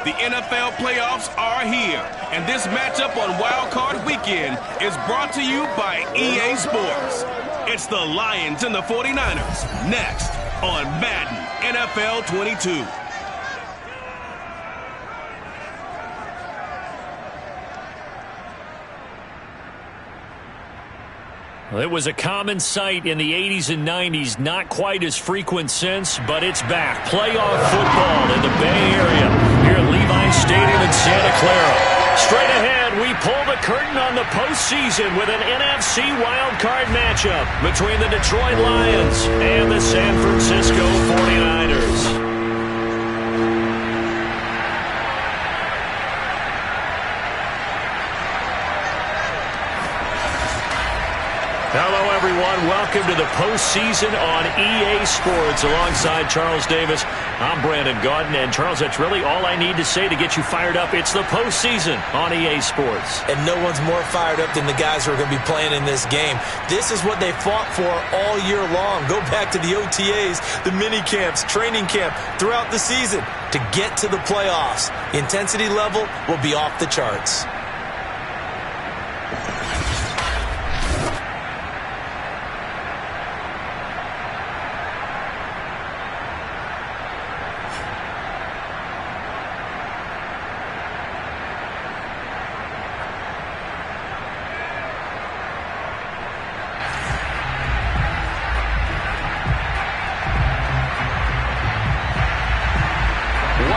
The NFL playoffs are here, and this matchup on Wild Card Weekend is brought to you by EA Sports. It's the Lions and the 49ers, next on Madden NFL 22. It was a common sight in the 80s and 90s, not quite as frequent since, but it's back. Playoff football in the Bay Area here at Levi Stadium in Santa Clara. Straight ahead, we pull the curtain on the postseason with an NFC wildcard matchup between the Detroit Lions and the San Francisco 49ers. Hello, everyone. Welcome to the postseason on EA Sports. Alongside Charles Davis, I'm Brandon Gaudin. And, Charles, that's really all I need to say to get you fired up. It's the postseason on EA Sports. And no one's more fired up than the guys who are going to be playing in this game. This is what they fought for all year long. Go back to the OTAs, the mini camps, training camp, throughout the season to get to the playoffs. The intensity level will be off the charts.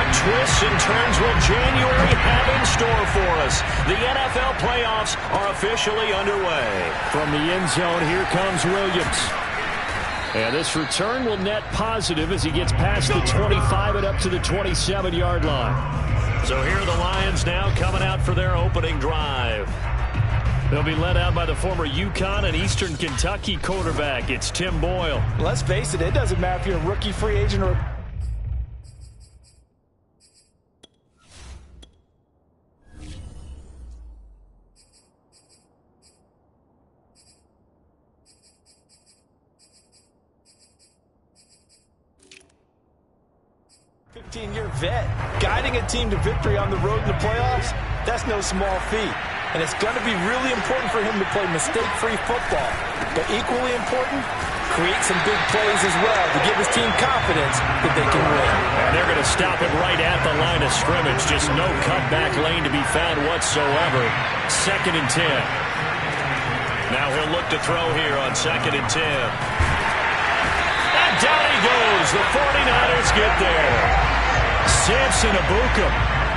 Twists and turns will January have in store for us. The NFL playoffs are officially underway. From the end zone, here comes Williams. And this return will net positive as he gets past the 25 and up to the 27-yard line. So here are the Lions now coming out for their opening drive. They'll be led out by the former UConn and Eastern Kentucky quarterback. It's Tim Boyle. Let's face it, it doesn't matter if you're a rookie, free agent, or 15-year vet. Guiding a team to victory on the road in the playoffs, that's no small feat. And it's going to be really important for him to play mistake-free football. But equally important, create some big plays as well to give his team confidence that they can win. And they're going to stop it right at the line of scrimmage. Just no cutback lane to be found whatsoever. 2nd and 10. Now he'll look to throw here on 2nd and 10. And down he goes. The 49ers get there. Samson Abuka.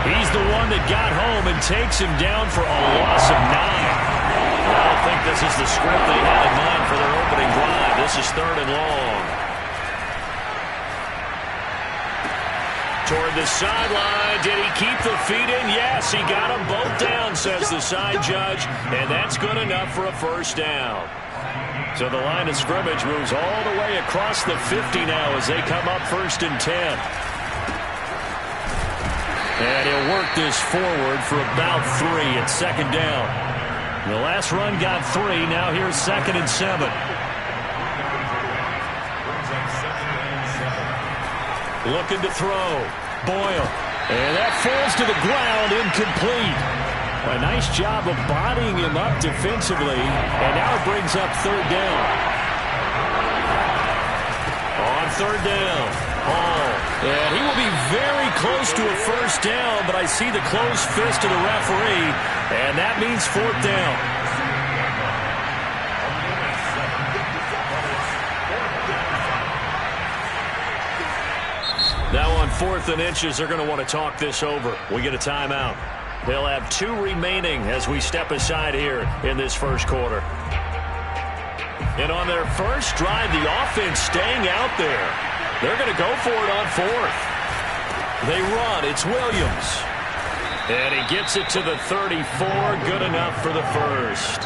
He's the one that got home and takes him down for a loss of 9. I don't think this is the script they had in mind for their opening drive. This is 3rd and long. Toward the sideline. Did he keep the feet in? Yes, he got them both down, says the side judge. And that's good enough for a first down. So the line of scrimmage moves all the way across the 50 now as they come up 1st and 10. And he'll work this forward for about 3 at 2nd down. The last run got 3. Now here's 2nd and 7. Looking to throw. Boyle. And that falls to the ground, incomplete. A nice job of bodying him up defensively. And now it brings up 3rd down. On 3rd down, Hall. And he will be very close to a first down, but I see the closed fist of the referee, and that means 4th down. Now on 4th and inches, they're going to want to talk this over. We get a timeout. They'll have 2 remaining as we step aside here in this first quarter. And on their first drive, the offense staying out there. They're going to go for it on 4th. They run. It's Williams. And he gets it to the 34. Good enough for the first.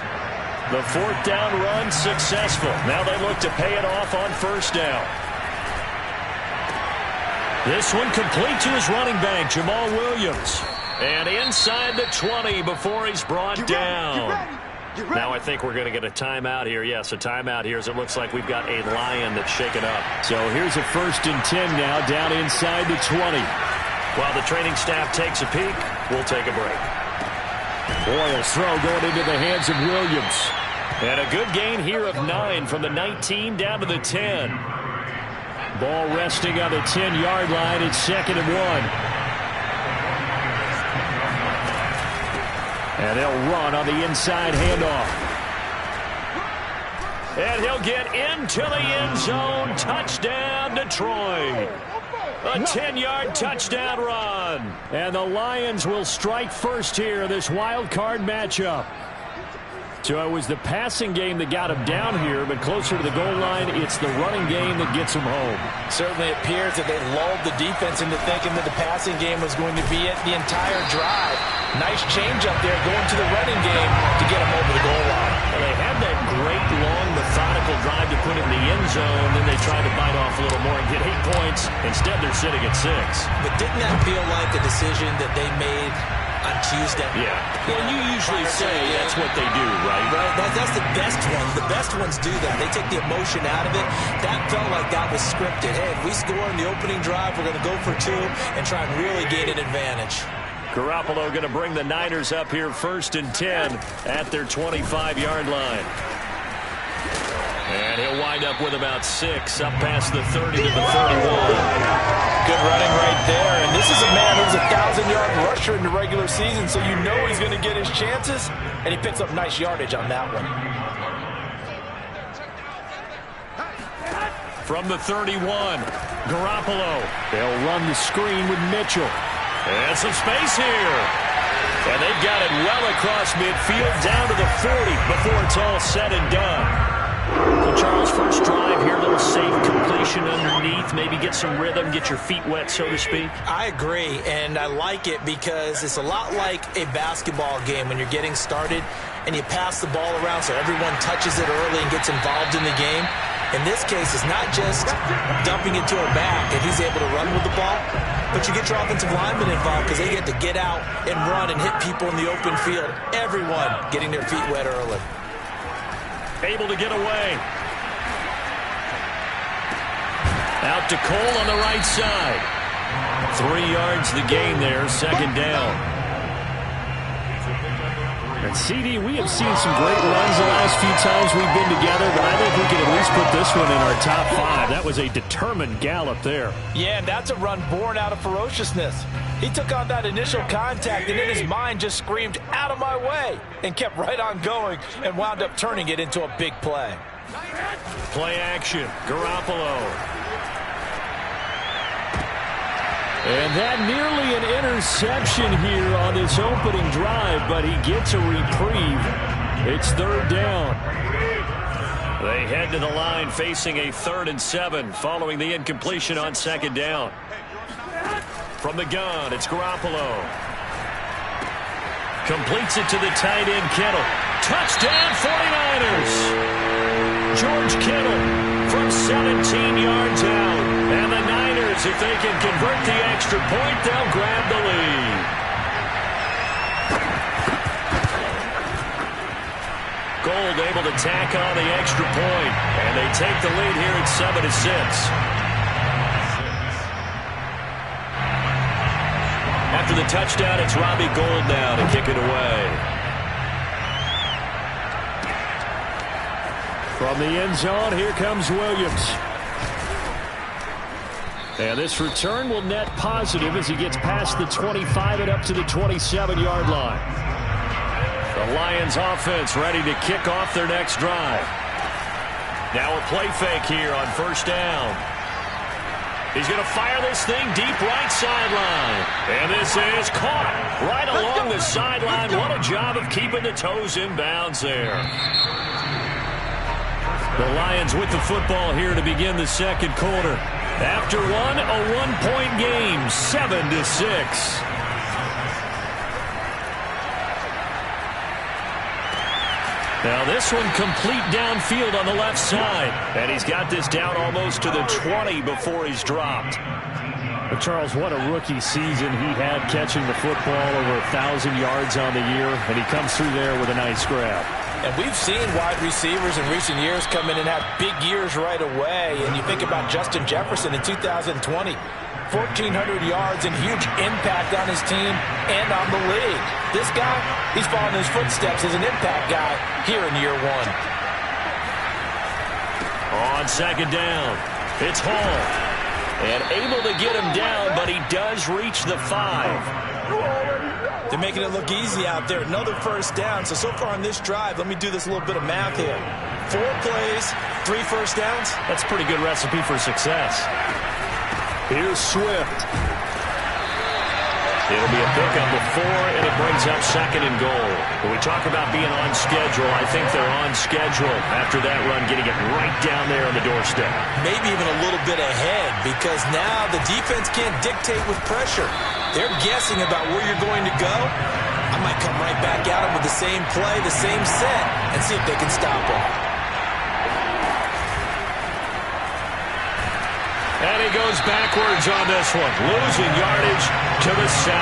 The 4th down run successful. Now they look to pay it off on 1st down. This one complete to his running back, Jamal Williams. And inside the 20 before he's brought down. Now I think we're going to get a timeout here. Yes, a timeout here as it looks like we've got a Lion that's shaken up. So here's a 1st and 10 now down inside the 20. While the training staff takes a peek, we'll take a break. Boyle's throw going into the hands of Williams. And a good gain here of 9 from the 19 down to the 10. Ball resting on the 10-yard line. It's 2nd and 1. And they'll run on the inside handoff. And he'll get into the end zone. Touchdown, Detroit. A 10-yard touchdown run. And the Lions will strike first here in this wild card matchup. So it was the passing game that got him down here, but closer to the goal line, it's the running game that gets him home. Certainly appears that they lulled the defense into thinking that the passing game was going to be it the entire drive. Nice change up there going to the running game to get him over the goal line. Well, they had that great, long, methodical drive to put it in the end zone. Then they tried to bite off a little more and get 8 points. Instead, they're sitting at 6. But didn't that feel like a decision that they made on Tuesday? Yeah. Well, you usually say that's what they do, right? Right. That's the best ones. The best ones do that. They take the emotion out of it. That felt like that was scripted. Hey, if we score in the opening drive, we're going to go for 2 and try and really gain an advantage. Garoppolo going to bring the Niners up here 1st and 10 at their 25-yard line. And he'll wind up with about 6 up past the 30 to the 31. Good running right there. And this is a man who's a 1,000-yard rusher in the regular season, so you know he's going to get his chances. And he picks up nice yardage on that one. From the 31, Garoppolo. They'll run the screen with Mitchell. And some space here. And they've got it well across midfield down to the 40 before it's all said and done. So Charles, first drive here, a little safe completion underneath, maybe get some rhythm, get your feet wet, so to speak. I agree, and I like it because it's a lot like a basketball game when you're getting started and you pass the ball around so everyone touches it early and gets involved in the game. In this case, it's not just dumping it to a back and he's able to run with the ball, but you get your offensive linemen involved because they get to get out and run and hit people in the open field. Everyone getting their feet wet early. Able to get away. Out to Cole on the right side. 3 yards the gain there, 2nd down. And CD, we have seen some great runs the last few times we've been together, but I think we can at least put this one in our top 5. That was a determined gallop there. Yeah, and that's a run born out of ferociousness. He took on that initial contact and in his mind just screamed, "Out of my way," and kept right on going and wound up turning it into a big play. Play action, Garoppolo. And that nearly an interception here on this opening drive, but he gets a reprieve. It's 3rd down. They head to the line facing a 3rd and 7 following the incompletion on 2nd down. From the gun, it's Garoppolo. Completes it to the tight end, Kittle. Touchdown, 49ers! George Kittle from 17 yards out. And the Niners, if they can convert the extra point, they'll grab the lead. Gold able to tack on the extra point. And they take the lead here at 7-6. After the touchdown, it's Robbie Gould now to kick it away. From the end zone, here comes Williams. And this return will net positive as he gets past the 25 and up to the 27-yard line. The Lions offense ready to kick off their next drive. Now a play fake here on 1st down. He's going to fire this thing deep right sideline. And this is caught right along the sideline. What a job of keeping the toes in bounds there. The Lions with the football here to begin the 2nd quarter. After one, a 1-point game, 7-6. Now this one complete downfield on the left side. And he's got this down almost to the 20 before he's dropped. But Charles, what a rookie season he had catching the football, over 1,000 yards on the year. And he comes through there with a nice grab. And we've seen wide receivers in recent years come in and have big years right away. And you think about Justin Jefferson in 2020. 1,400 yards and huge impact on his team and on the league. This guy, he's following his footsteps as an impact guy here in year one. On second down, it's Hall. And able to get him down, but he does reach the 5. They're making it look easy out there. Another first down. So far on this drive, let me do this little bit of math here. 4 plays, 3 first downs. That's a pretty good recipe for success. Here's Swift. It'll be a pickup of 4, and it brings up second and goal. When we talk about being on schedule, I think they're on schedule after that run, getting it right down there on the doorstep. Maybe even a little bit ahead, because now the defense can't dictate with pressure. They're guessing about where you're going to go. I might come right back at them with the same play, the same set, and see if they can stop them. And he goes backwards on this one, losing yardage to the 7.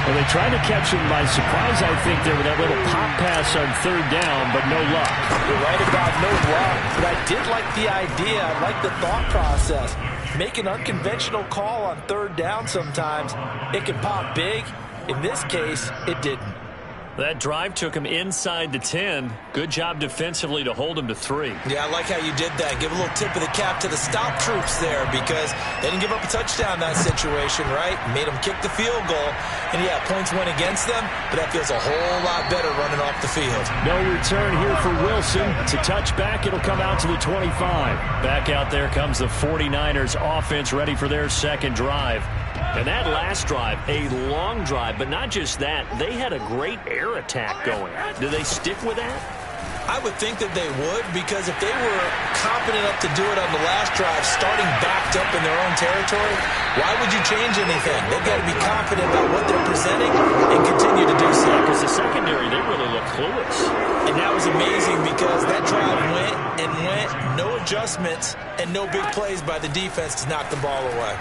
Well, they tried to catch him by surprise, I think, there with that little pop pass on third down, but no luck. You're right about no luck, but I did like the idea. I like the thought process. Make an unconventional call on third down sometimes. It can pop big. In this case, it didn't. That drive took him inside the 10. Good job defensively to hold him to 3. Yeah, I like how you did that. Give a little tip of the cap to the stop troops there, because they didn't give up a touchdown in that situation, right? Made them kick the field goal. And yeah, points went against them, but that feels a whole lot better running off the field. No return here for Wilson. It's a touchback. It'll come out to the 25. Back out there comes the 49ers offense, ready for their second drive. And that last drive, a long drive, but not just that. They had a great air attack going. Do they stick with that? I would think that they would, because if they were confident enough to do it on the last drive, starting backed up in their own territory, why would you change anything? They've got to be confident about what they're presenting and continue to do so. Because the secondary, they really look clueless. And that was amazing, because that drive went and went, no adjustments, and no big plays by the defense to knock the ball away.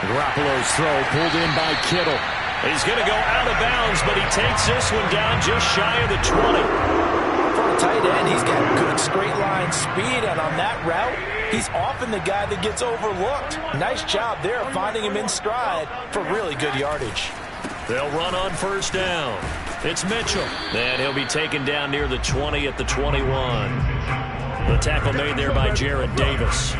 Garoppolo's throw pulled in by Kittle. He's going to go out of bounds, but he takes this one down just shy of the 20. For a tight end, he's got good straight line speed, and on that route, he's often the guy that gets overlooked. Nice job there finding him in stride for really good yardage. They'll run on first down. It's Mitchell. And he'll be taken down near the 20 at the 21. The tackle made there by Jarrett Davis.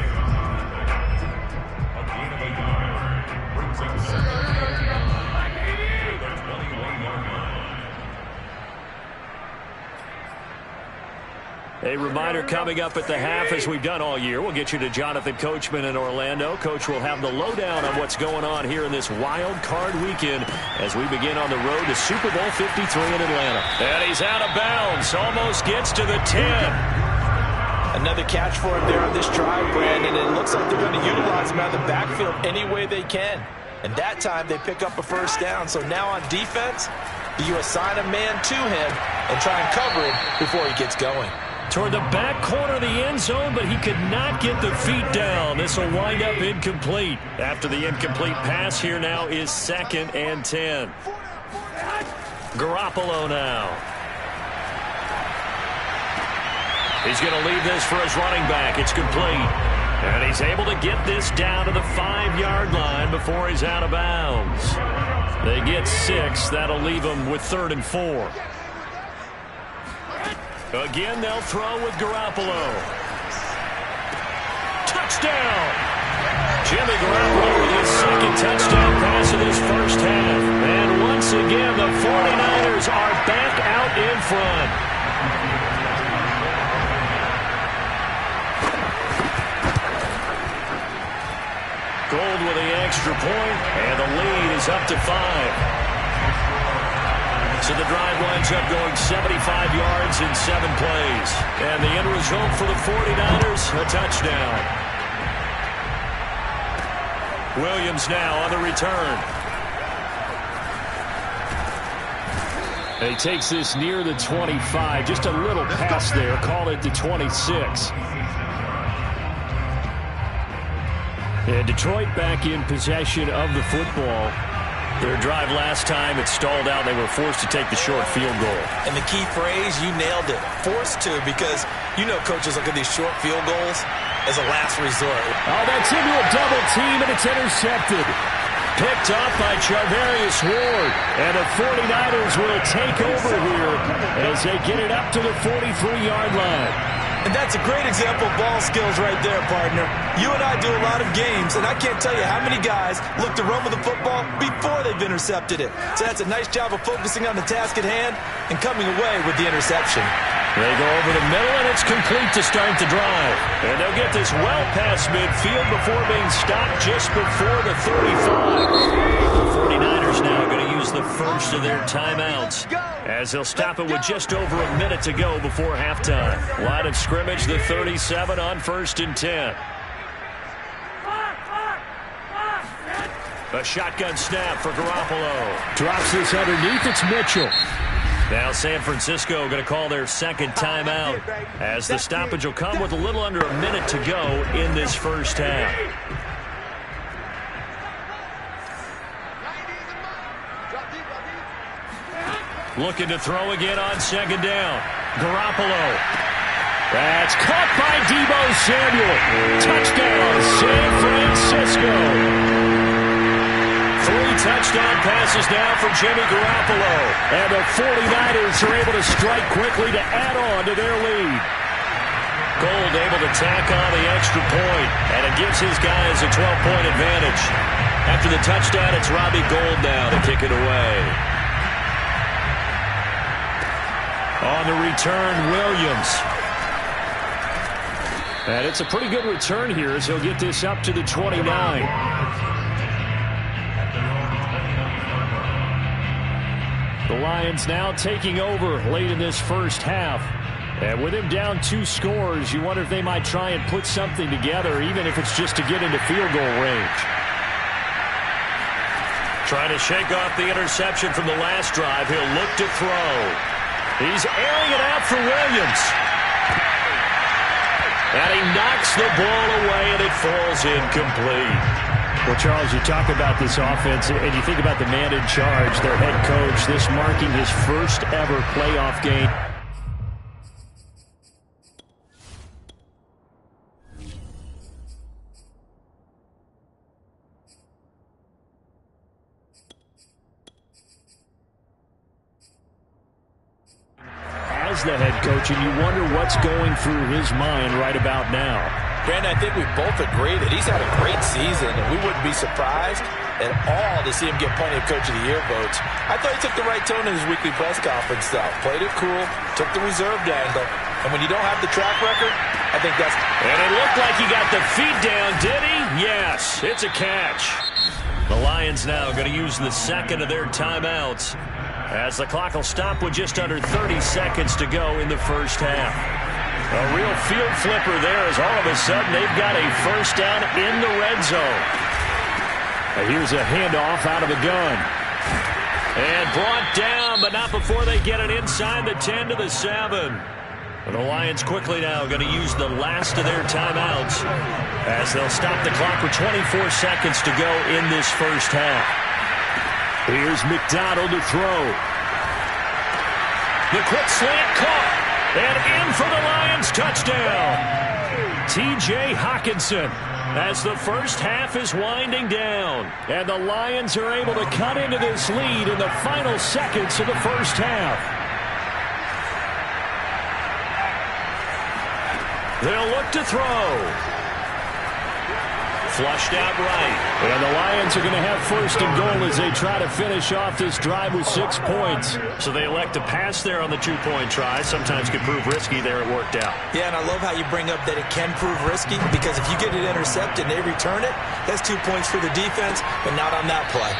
A reminder coming up at the half, as we've done all year. We'll get you to Jonathan Coachman in Orlando. Coach will have the lowdown on what's going on here in this wild card weekend as we begin on the road to Super Bowl 53 in Atlanta. And he's out of bounds. Almost gets to the 10. Another catch for him there on this drive, Brandon. And it looks like they're going to utilize him out of the backfield any way they can. And that time they pick up a first down. So now on defense, you assign a man to him and try and cover him before he gets going. Toward the back corner of the end zone, but he could not get the feet down. This will wind up incomplete. After the incomplete pass, here now is 2nd and 10. Garoppolo now. He's going to leave this for his running back. It's complete. And he's able to get this down to the 5-yard line before he's out of bounds. They get 6. That'll leave him with 3rd and 4. Again, they'll throw with Garoppolo. Touchdown! Jimmy Garoppolo with his 2nd touchdown pass of this first half. And once again, the 49ers are back out in front. Gold with the extra point, and the lead is up to 5. So the drive winds up going 75 yards in 7 plays. And the end result for the 49ers, a touchdown. Williams now on the return. And he takes this near the 25. Just a little pass there. Call it the 26. And Detroit back in possession of the football. Their drive last time, it stalled out. They were forced to take the short field goal. And the key phrase, you nailed it. Forced to, because you know coaches look at these short field goals. as a last resort. Oh, that's into a double team, and it's intercepted. Picked off by Charvarius Ward. And the 49ers will take over here as they get it up to the 43-yard line. And that's a great example of ball skills right there, partner. You and I do a lot of games, and I can't tell you how many guys look to run with the football before they've intercepted it. So that's a nice job of focusing on the task at hand and coming away with the interception. They go over the middle, and it's complete to start the drive. And they'll get this well past midfield before being stopped just before the 35. The 49ers now going to use the first of their timeouts as they'll stop it with just over a minute to go before halftime. Line of scrimmage, the 37 on 1st and 10. A shotgun snap for Garoppolo. Drops this underneath. It's Mitchell. Now San Francisco going to call their second timeout as the stoppage will come with a little under a minute to go in this first half. Looking to throw again on second down. Garoppolo. That's caught by Deebo Samuel. Touchdown, San Francisco. 3 touchdown passes now for Jimmy Garoppolo. And the 49ers are able to strike quickly to add on to their lead. Gold able to tack on the extra point, and it gives his guys a 12-point advantage. After the touchdown, it's Robbie Gould now to kick it away. On the return, Williams. And it's a pretty good return here as he'll get this up to the 29. The Lions now taking over late in this first half. And with him down 2 scores, you wonder if they might try and put something together, even if it's just to get into field goal range. Trying to shake off the interception from the last drive. He'll look to throw. He's airing it out for Williams. And he knocks the ball away, and it falls incomplete. Well, Charles, you talk about this offense, and you think about the man in charge, their head coach, this marking his first ever playoff game. As the head coach, and you wonder what's going through his mind right about now. Brandon, I think we both agree that he's had a great season, and we wouldn't be surprised at all to see him get plenty of Coach of the Year votes. I thought he took the right tone in his weekly press conference, though. Played it cool, took the reserved angle, and when you don't have the track record, I think that's... And it looked like he got the feet down, did he? Yes, it's a catch. The Lions now going to use the second of their timeouts as the clock will stop with just under 30 seconds to go in the first half. A real field flipper there as all of a sudden they've got a first down in the red zone. Here's a handoff out of a gun. And brought down, but not before they get it inside the 10 to the 7. And the Lions quickly now going to use the last of their timeouts as they'll stop the clock with 24 seconds to go in this first half. Here's McDonald to throw. The quick slant caught. And in for the Lions touchdown. T.J. Hockenson as the first half is winding down. And the Lions are able to cut into this lead in the final seconds of the first half. They'll look to throw. Flushed out right. And the Lions are going to have first and goal as they try to finish off this drive with 6 points. So they elect to pass there on the 2-point try. Sometimes could prove risky there. It worked out. Yeah, and I love how you bring up that it can prove risky, because if you get it intercepted and they return it, that's 2 points for the defense, but not on that play.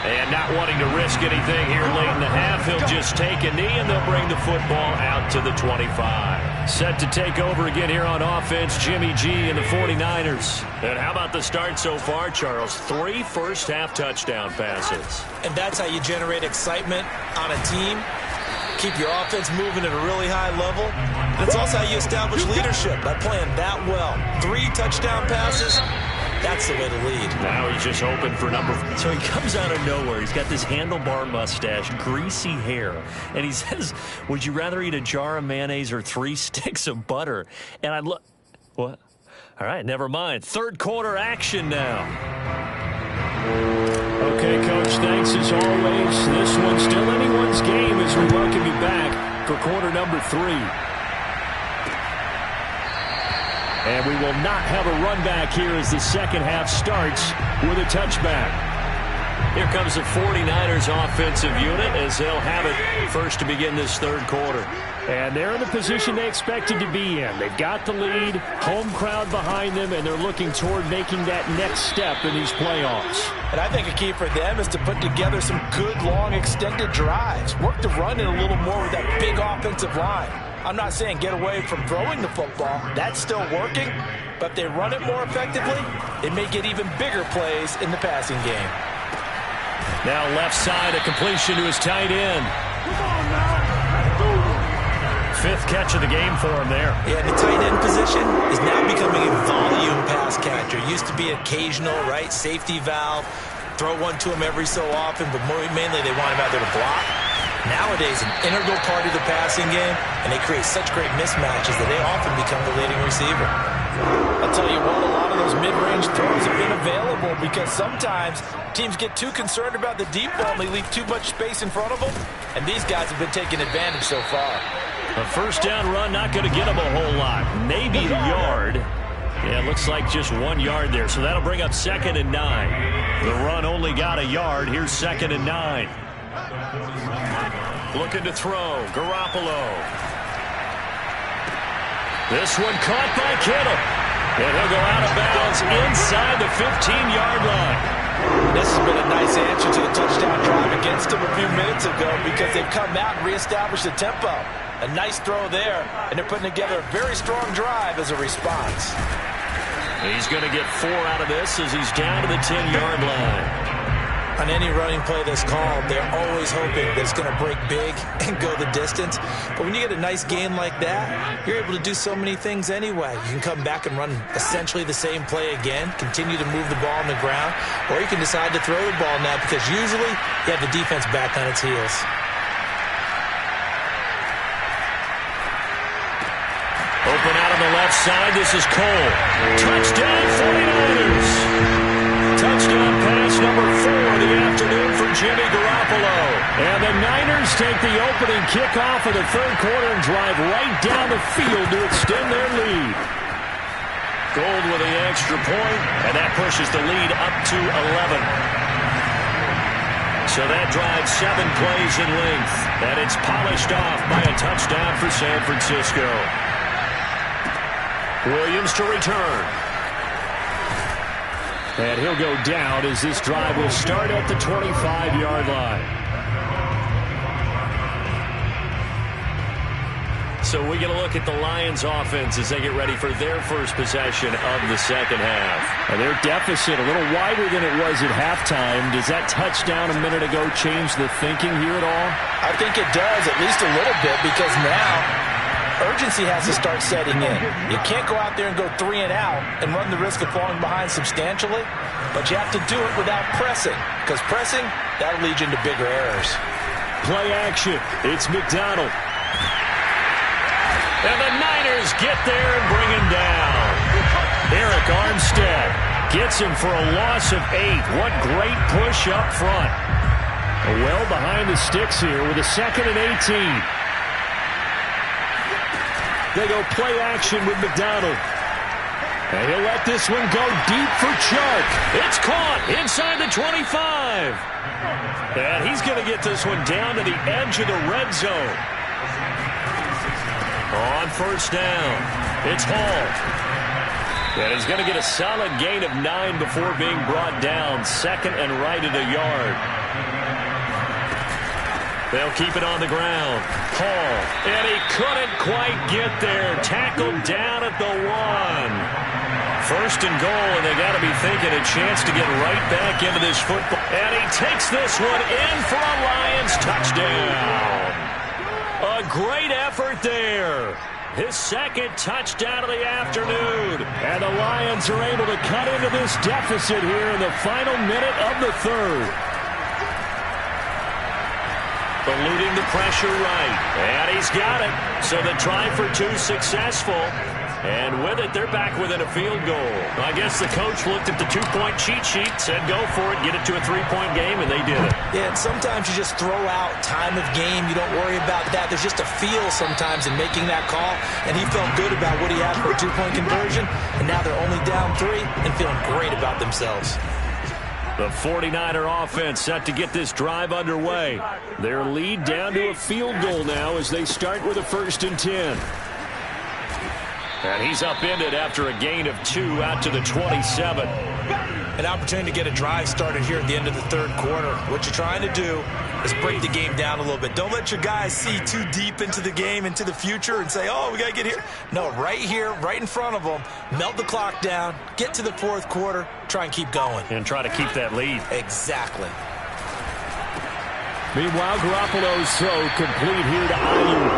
And not wanting to risk anything here late in the half, he'll just take a knee, and they'll bring the football out to the 25. Set to take over again here on offense, Jimmy G and the 49ers. And how about the start so far, Charles? 3 first-half touchdown passes. And that's how you generate excitement on a team. Keep your offense moving at a really high level. And it's also how you establish leadership by playing that well. 3 touchdown passes. That's the way to lead. Now he's just hoping for number 4. So he comes out of nowhere. He's got this handlebar mustache, greasy hair. And he says, would you rather eat a jar of mayonnaise or 3 sticks of butter? And I look, what? All right, never mind. Third quarter action now. Okay, Coach, thanks as always. This one's still anyone's game as we welcome you back for quarter number 3. And we will not have a run back here as the second half starts with a touchback. Here comes the 49ers offensive unit as they'll have it first to begin this third quarter. And they're in the position they expected to be in. They've got the lead, home crowd behind them, and they're looking toward making that next step in these playoffs. And I think a key for them is to put together some good, long, extended drives. Work the run in a little more with that big offensive line. I'm not saying get away from throwing the football. That's still working. But if they run it more effectively, they may get even bigger plays in the passing game. Now left side, a completion to his tight end. Fifth catch of the game for him there. Yeah, the tight end position is now becoming a volume pass catcher. Used to be occasional, right? Safety valve. Throw one to him every so often, but mainly they want him out there to block. Nowadays, an integral part of the passing game, and they create such great mismatches that they often become the leading receiver. I'll tell you what, a lot of those mid-range throws have been available because sometimes teams get too concerned about the deep ball and they leave too much space in front of them, and these guys have been taking advantage so far. A first down run, not going to get him a whole lot. Maybe a yard. Yeah, it looks like just 1 yard there, so that'll bring up 2nd and 9. The run only got a yard. Here's 2nd and 9. Looking to throw. Garoppolo. This one caught by Kittle. And he'll go out of bounds inside the 15-yard line. This has been a nice answer to the touchdown drive against them a few minutes ago because they've come out and reestablished the tempo. A nice throw there, and they're putting together a very strong drive as a response. He's going to get 4 out of this as he's down to the 10-yard line. On any running play that's called, they're always hoping that it's going to break big and go the distance. But when you get a nice game like that, you're able to do so many things anyway. You can come back and run essentially the same play again, continue to move the ball on the ground, or you can decide to throw the ball now because usually you have the defense back on its heels. Open out on the left side. This is Cole. Touchdown 49ers. Touchdown pass number 4 of the afternoon for Jimmy Garoppolo. And the Niners take the opening kickoff of the third quarter and drive right down the field to extend their lead. Gold with the extra point, and that pushes the lead up to 11. So that drives 7 plays in length, and it's polished off by a touchdown for San Francisco. Williams to return. And he'll go down as this drive will start at the 25-yard line. So we get a look at the Lions offense as they get ready for their first possession of the second half. And their deficit a little wider than it was at halftime. Does that touchdown a minute ago change the thinking here at all? I think it does, at least a little bit, because now urgency has to start setting in. You can't go out there and go 3 and out and run the risk of falling behind substantially, but you have to do it without pressing, because pressing, that'll lead you into bigger errors. Play action. It's McDonald. And the Niners get there and bring him down. Eric Armstead gets him for a loss of 8. What great push up front. Well behind the sticks here with a 2nd and 18. They go play action with McDonald. And he'll let this one go deep for Chark. It's caught inside the 25. And he's going to get this one down to the edge of the red zone. On first down, it's Hall. And he's going to get a solid gain of 9 before being brought down. 2nd and right at a yard. They'll keep it on the ground. Hall, and he couldn't quite get there. Tackled down at the 1. First and goal, and they got to be thinking a chance to get right back into this football. And he takes this one in for a Lions touchdown. A great effort there. His 2nd touchdown of the afternoon. And the Lions are able to cut into this deficit here in the final minute of the third. Eluding the pressure right. And he's got it. So the try for 2 successful. And with it, they're back within a field goal. I guess the coach looked at the two-point cheat sheet, said go for it, get it to a three-point game, and they did it. Yeah, and sometimes you just throw out time of game. You don't worry about that. There's just a feel sometimes in making that call, and he felt good about what he had for a two-point conversion, and now they're only down 3 and feeling great about themselves. The 49er offense set to get this drive underway. Their lead down to a field goal now as they start with a 1st and 10. And he's upended after a gain of 2 out to the 27. An opportunity to get a drive started here at the end of the 3rd quarter. What you're trying to do is break the game down a little bit. Don't let your guys see too deep into the game, into the future, and say, oh, we got to get here. No, right here, right in front of them, melt the clock down, get to the 4th quarter, try and keep going. And try to keep that lead. Exactly. Meanwhile, Garoppolo's throw complete here to Ayuk.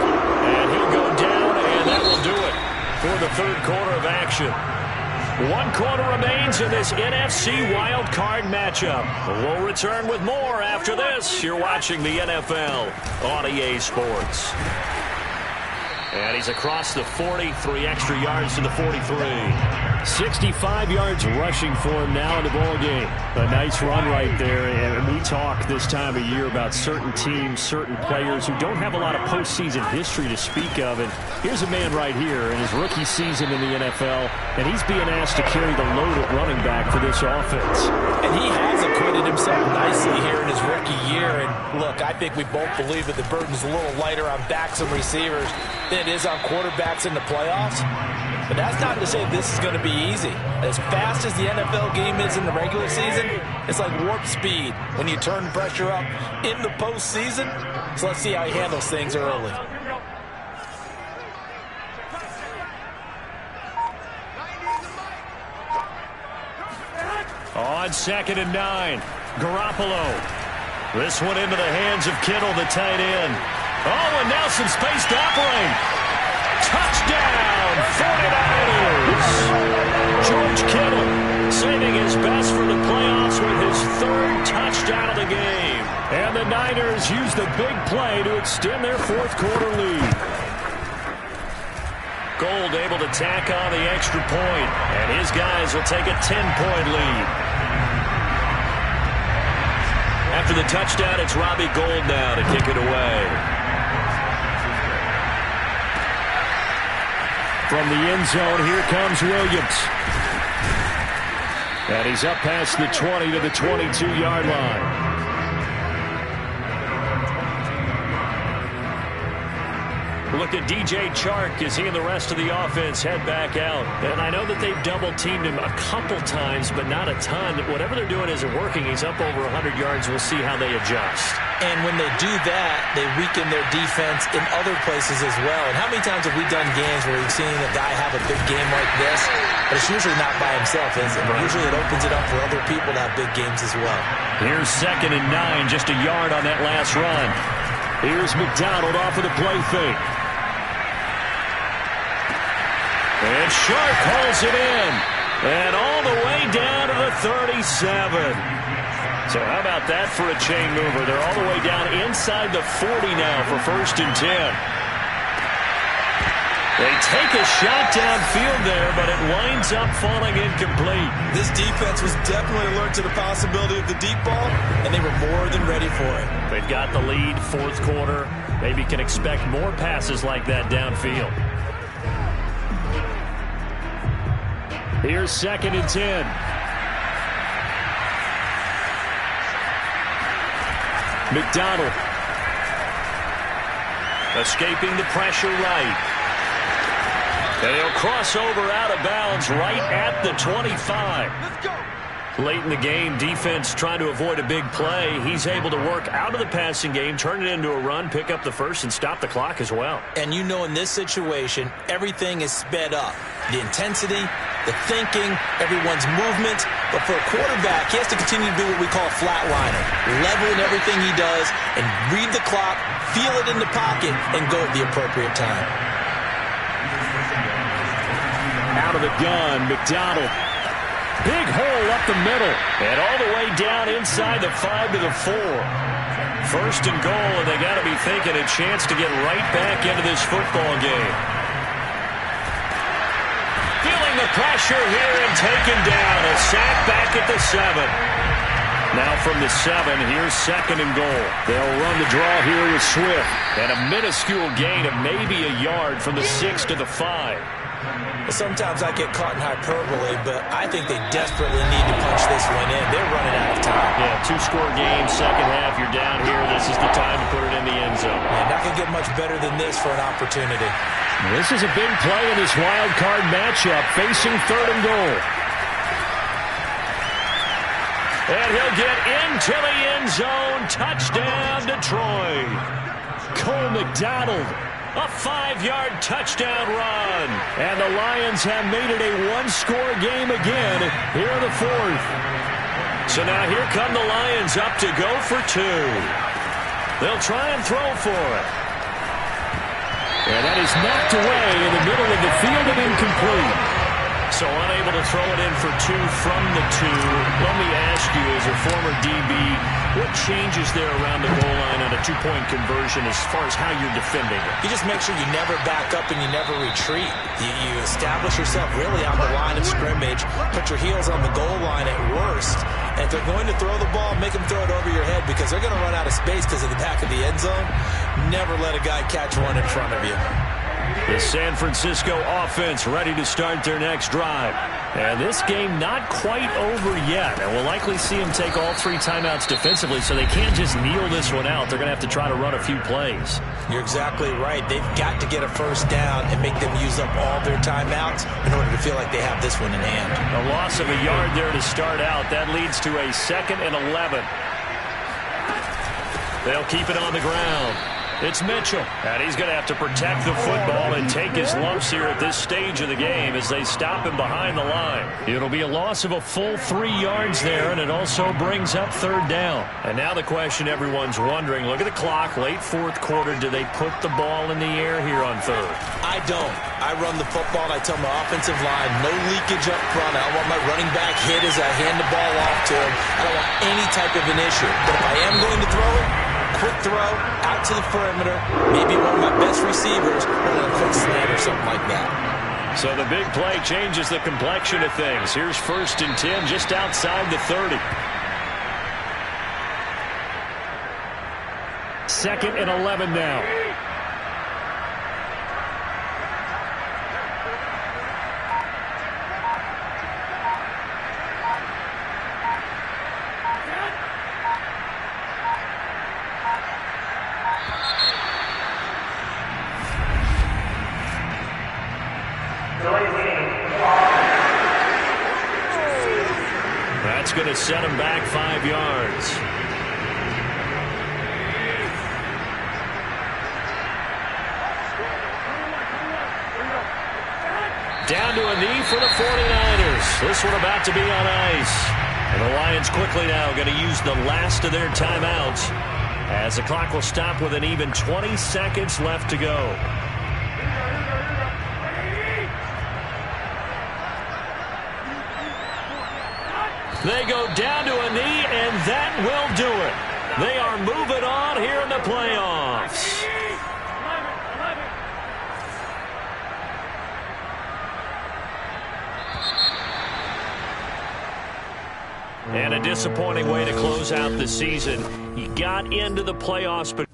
And he'll go down, and that will do it for the 3rd quarter of action. 1 quarter remains in this NFC Wild Card matchup. We'll return with more after this. You're watching the NFL on EA Sports. And he's across the 40, 3 extra yards to the 43. 65 yards rushing for him now in the ball game. A nice run right there. And we talk this time of year about certain teams, certain players who don't have a lot of postseason history to speak of. And here's a man right here in his rookie season in the NFL, and he's being asked to carry the load at running back for this offense. And he has acquitted himself nicely here in his rookie year. And look, I think we both believe that the burden's a little lighter on backs and receivers than it is on quarterbacks in the playoffs. But that's not to say this is going to be easy. As fast as the NFL game is in the regular season, it's like warp speed when you turn pressure up in the postseason. So let's see how he handles things early. On 2nd and 9, Garoppolo. This one into the hands of Kittle, the tight end. Oh, and now some space to operate. Touchdown, 49ers! George Kittle saving his best for the playoffs with his 3rd touchdown of the game. And the Niners use the big play to extend their 4th quarter lead. Gold able to tack on the extra point, and his guys will take a 10-point lead. After the touchdown, it's Robbie Gould now to kick it away. From the end zone, here comes Williams. And he's up past the 20 to the 22-yard line. Look at DJ Chark as he and the rest of the offense head back out. And I know that they've double-teamed him a couple times, but not a ton. Whatever they're doing isn't working. He's up over 100 yards. We'll see how they adjust. And when they do that, they weaken their defense in other places as well. And how many times have we done games where we've seen a guy have a big game like this, but it's usually not by himself, is it? Right. Usually it opens it up for other people to have big games as well. Here's 2nd and 9, just a yard on that last run. Here's McDonald off of the play fake. And Sharp hauls it in. And all the way down to the 37. So how about that for a chain mover? They're all the way down inside the 40 now for 1st and 10. They take a shot downfield there, but it winds up falling incomplete. This defense was definitely alert to the possibility of the deep ball, and they were more than ready for it. They've got the lead, 4th quarter. Maybe can expect more passes like that downfield. Here's 2nd and 10. McDonald. Escaping the pressure right. And he'll cross over out of bounds right at the 25. Let's go. Late in the game, defense trying to avoid a big play. He's able to work out of the passing game, turn it into a run, pick up the first, and stop the clock as well. And you know in this situation, everything is sped up. The intensity, the thinking, everyone's movement. But for a quarterback, he has to continue to do what we call a flatliner. Level in everything he does and read the clock, feel it in the pocket, and go at the appropriate time. Out of the gun, McDonald. Big hole up the middle. And all the way down inside the 5 to the 4. 1st and goal, and they got to be thinking a chance to get right back into this football game. feeling the pressure here and taken down. A sack back at the 7. Now from the 7, here's 2nd and goal. They'll run the draw here with Swift. And a minuscule gain of maybe a yard from the 6 to the 5. Sometimes I get caught in hyperbole, but I think they desperately need to punch this one in. They're running out of time. Yeah, 2-score game, second half, you're down here. This is the time to put it in the end zone. Yeah, not going to get much better than this for an opportunity. This is a big play in this wild card matchup, facing 3rd and goal. And he'll get into the end zone. Touchdown, Detroit. Cole McDonald. A 5-yard touchdown run. And the Lions have made it a 1-score game again here in the 4th. So now here come the Lions up to go for 2. They'll try and throw for it. And that is knocked away in the middle of the field and incomplete. So unable to throw it in for 2 from the 2. Let me ask you, as a former DB, what changes there around the goal line on a 2-point conversion as far as how you're defending it? You just make sure you never back up and you never retreat. You establish yourself really on the line of scrimmage, put your heels on the goal line at worst, and if they're going to throw the ball, make them throw it over your head because they're going to run out of space because of the back of the end zone. Never let a guy catch one in front of you. The San Francisco offense ready to start their next drive. And this game not quite over yet. And we'll likely see them take all 3 timeouts defensively, so they can't just kneel this one out. They're going to have to try to run a few plays. You're exactly right. They've got to get a first down and make them use up all their timeouts in order to feel like they have this one in hand. A loss of a yard there to start out. That leads to a 2nd and 11. They'll keep it on the ground. It's Mitchell, and he's going to have to protect the football and take his lumps here at this stage of the game as they stop him behind the line. It'll be a loss of a full 3 yards there, and it also brings up 3rd down. And now the question everyone's wondering, look at the clock, late 4th quarter, do they put the ball in the air here on 3rd? I don't. I run the football, and I tell my offensive line, no leakage up front. I don't want my running back hit as I hand the ball off to him. I don't want any type of an issue. But if I am going to throw it, quick throw, out to the perimeter, maybe one of my best receivers, or a quick slant or something like that. So the big play changes the complexion of things. Here's 1st and 10 just outside the 30. 2nd and 11 now. That's going to set him back 5 yards. Down to a knee for the 49ers. This one about to be on ice. And the Lions quickly now going to use the last of their timeouts as the clock will stop with an even 20 seconds left to go. They go down to a knee, and that will do it. They are moving on here in the playoffs. And a disappointing way to close out the season. You got into the playoffs, but